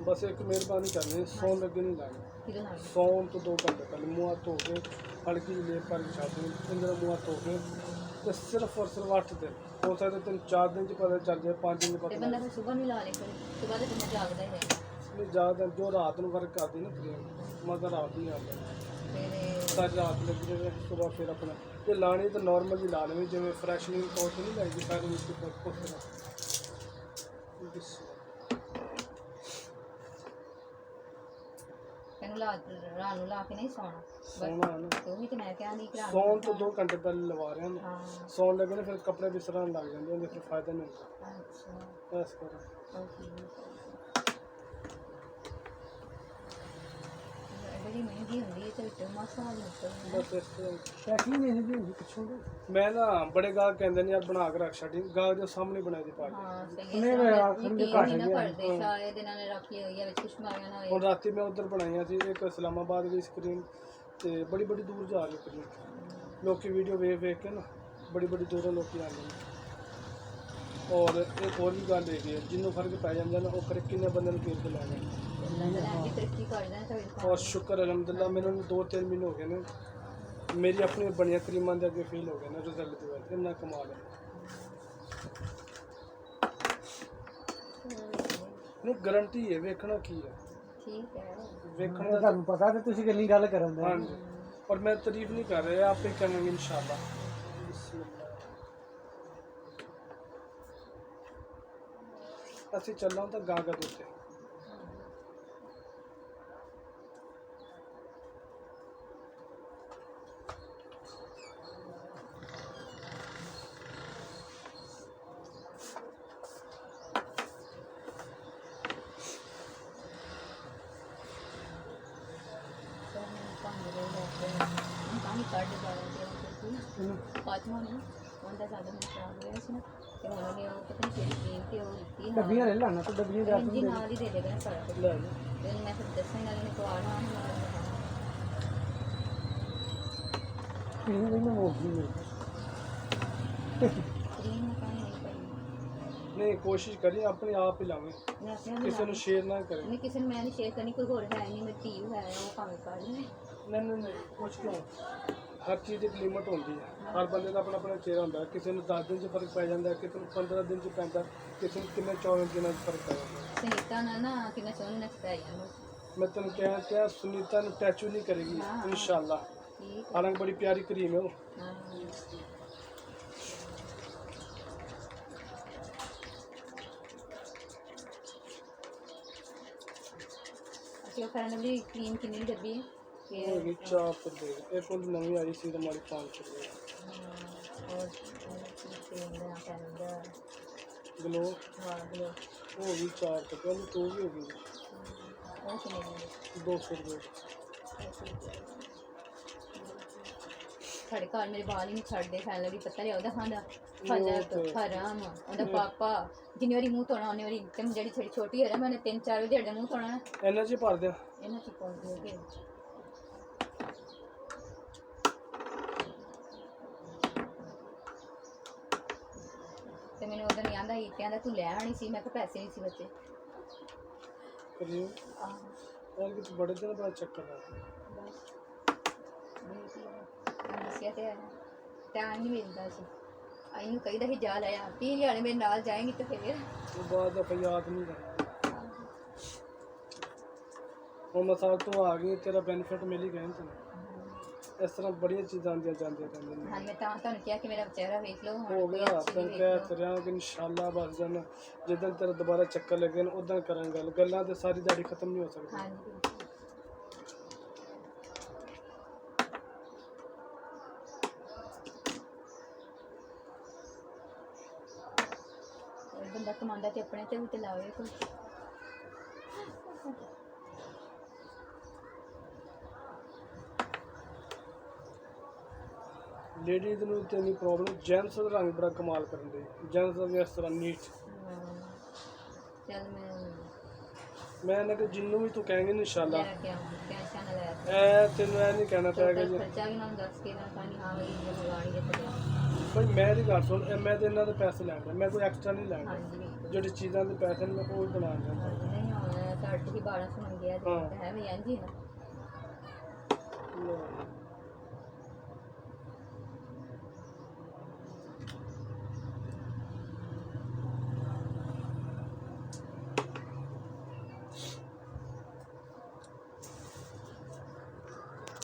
बस एक मेहरबानी करनी है, सौन लगे नहीं लाने। सौन तो 2 घंटे पहले मुँह हाथ धो के हल्की लेप पर बिछा दें, अंदर मुँह हाथ धो के तो सिर्फ और सिर्फ 8 दिन हो सकता है, 3-4 दिन पता चल जाए, 5 दिन पता बंदा फिर सुबह नहीं ला ले, सुबह तो तुम्हें जागदा है नहीं ज़्यादा जो रात में वर्क करती ना क्रीम मगर रात नहीं आता, सारी रात लगी रहे, सुबह फिर अपना ये लानी तो नॉर्मल ही ला लेनी, जिमें फ्रैशनिंग कोर्स नहीं लगेगी सारी उसके रात ला के नहीं सोना सोना है ना। तो भी तो मैं क्या नहीं करा सौन तो 2 घंटे पहले लगा रहे हैं, सौन लगे ना फिर कपड़े भी सराहन लग जाते हैं, फिर फायदा नहीं होता। अच्छा ऐसा करो बड़ी महंगी होती है, तो मसाला बस इस पैकिंग नहीं होगी पिछों मैं ना बड़े गाहक कहते हैं यार बना के रख छड़ी, गाहक जो सामने बनाई दी पा और रात मैं उधर बनाई थी एक इस्लामाबाद की स्क्रीन तो बड़ी बड़ी दूर जा रही स्क्रीन लोग की वीडियो वेख के ना बड़ी बड़ी दूरों लोग आते हैं। और एक और भी गल है जिन्हों फर्क पै जाता ना वो करे किन्ने बंदे खरीद के लैने। और शुक्र अलहमदुल्ला मैंने 2-3 महीने हो गए ने मेरी अपनी बनिया क्रीमां दे अगे फील हो गए ना रिजल्ट की वजह इन्ना कमाल है नहीं गारंटी है वेखना की है ठीक है वेखना ਤੁਹਾਨੂੰ ਪਤਾ ਤੇ ਤੁਸੀਂ ਕਿੰਨੀ ਗੱਲ ਕਰਨ ਦੇ। हाँ जी और मैं तारीफ नहीं कर रहा आप ही करेंगे इंशाल्लाह। ਅਸੀਂ ਚੱਲਾਂ ਤਾਂ ਗਾਗਾ ਦੇ ਉੱਤੇ ਡੱਬੀਆਂ ਲੈ ਲੈਣਾ ਤੇ ਡੱਬੀਆਂ ਜਾ ਕੇ ਨਾਲ ਹੀ ਦੇ ਦੇਗਾ ਨਾ ਸਾਰਾ ਕੁਝ ਲੈ ਫਿਰ ਮੈਂ ਫਿਰ ਦੱਸਾਂਗਾ ਇਹਨਾਂ ਨੇ ਪਵਾਣਾ ਇਹ ਵੀ ਮੈਂ ਮੋਗੀ ਨਹੀਂ ਕਰੀਮ ਨਾ ਪਾਣੀ ਨਹੀਂ ਪਾਈ नहीं कोशिश करिए अपने आप ही लावे मैं अपने किसी ने शेयर ना करें नहीं किसी ने मैं नहीं शेयर करनी कोई होर है नहीं मेरी धी है वो भाਵੇਂ कर ले नहीं कुछ क्यों हर चीज़ एक लिमिट होती है हर बंदे का अपना अपना चेहरा होता है किसी ने 10 दिन च फर्क पै जाता है किसी ने 15 दिन च पैंता किसी ने किन्ने 24 दिन च फर्क पै जाता है। सुनीता ना ना किन्ना सोहनी नचता है मैं तेन क्या सुनीता ने टैचू नहीं करेगी इंशाल्लाह ठीक हालांकि बड़ी प्यारी क्रीम है वो हां जो करने वाली क्रीम कितनी डब्बी है होगी 400 रुपये एक और नवी आई सी हमारी 500 रुपये और क्रीम का कैलेंडर ग्लो हां ग्लो वो भी 400 रुपये तो भी होगी और कितनी 200 रुपये ਸਾਡੇ ਘਰ ਮੇਰੇ ਬਾਲ ਹੀ ਨਹੀਂ ਛੱਡਦੇ ਖਾਣ ਲੱਗੀ ਪਤਾ ਲਿਆ ਉਹਦਾ ਖਾਂਦਾ ਹਰਾਮ ਉਹਦਾ ਪਾਪਾ ਜਿੰਨੀ ਵਾਰੀ ਮੂੰਹ ਧੋਣਾ ਉਹਨੇ ਵਾਰੀ ਤੇ ਜਿਹੜੀ ਥੋੜੀ ਛੋਟੀ ਹੈ ਨਾ ਮੈਂ 3-4 ਵਜੇ ਦੇ ਮੂੰਹ ਧੋਣਾ ਇਹਨਾਂ 'ਚ ਭਰ ਦਿਆਂ ਇਹਨਾਂ ਚ ਪਾਉਂ ਦਿਓਗੇ ਤੇ ਮੈਨੂੰ ਉਹਦਾ ਨਹੀਂ ਆਂਦਾ ਹੀ ਕਹਿੰਦਾ ਤੂੰ ਲੈ ਆਣੀ ਸੀ ਮੈਂ ਕਿਹਾ ਪੈਸੇ ਨਹੀਂ ਸੀ ਬੱਚੇ करिए और कुछ बड़े दिन बाद चक्कर आ ਬਸ ਦੱਸਿਆ ਤੇ ਟਾਈਮ ਨਹੀਂ ਮਿਲਦਾ ਸੀ ਇਹਨੂੰ ਕਹੀਦਾ ਸੀ ਜਾ ਲੈ ਆ 30 ਹਜ਼ਾਰ ਮੇਰੇ ਨਾਲ ਜਾਏਂਗੀ ਤੇ ਫਿਰ वो बाद दफा याद नहीं रहना और मसाल तो आ गई तेरा बेनिफिट मिल ही गए तेन इस तरह बड़ी चीज़ आंदियां जांदियां रहंदियां ਹਾਂ ਮੈਂ ਤਾਂ ਤੁਹਾਨੂੰ ਕਿਹਾ ਕਿ ਮੇਰਾ ਚਿਹਰਾ ਵੇਖ ਲਓ हो गया तेन कह तेरा कि इंशाल्लाह बस जन जिदन तेरा दोबारा चक्कर लगे ना उदन करां गल्लां ते सारी दिहाड़ी खत्म नहीं हो सकती। ਹਾਂਜੀ ਬੰਦਾ ਕਮਾਉਂਦਾ ਤੇ ਆਪਣੇ ਤੇ ਵੀ ਤੇ ਲਾਵੇ ਕੋਈ लेडीज ਨੂੰ ਤੇ ਨਹੀਂ प्रॉब्लम जेंट्स ਦਾ रंग बड़ा कमाल करन दे जेंट्स ਦਾ ਵੀ ਇਸ ਤਰ੍ਹਾਂ नीट ਚੱਲ मैं ना कि जिन्नू भी तू कहेंगे इंशाल्लाह ਲੈ ਕੇ ਆਉਂਗੀ ਟੈਨਸ਼ਨ ਨਾ ਲੈ ए तेन ऐ नहीं कहना पैगा जी ਖਰਚਾ ਵੀ ਨਾ ਦੱਸ ਕੇ ਨਾ ਪਾਣੀ ਹਾਂ ਵੀ ਜੇ ਲਗਾਣੀ ਹੈ ਤੇ भाई मैं दी गल सुन मैं तो इन्होंने पैसे लैंदा मैं कोई एक्स्ट्रा नहीं लैंदा ਹਾਂਜੀ ਜਿਹੜੀ ਚੀਜ਼ਾਂ ਦੇ ਪੈਸੇ ਨੇ ਮੈਂ ਉਹ ਹੀ ਬਣਾ ਰਿਹਾ ਨਹੀਂ ਹੁਣ ਤੁਹਾਡੀ ਗਾਲਾਂ ਸੁਣਨ ਗਿਆ ਹਾਂ। ਤੇ ਹੈ ਵੀ ਇੰਝ ਹੀ ਨਾ ਲਓ।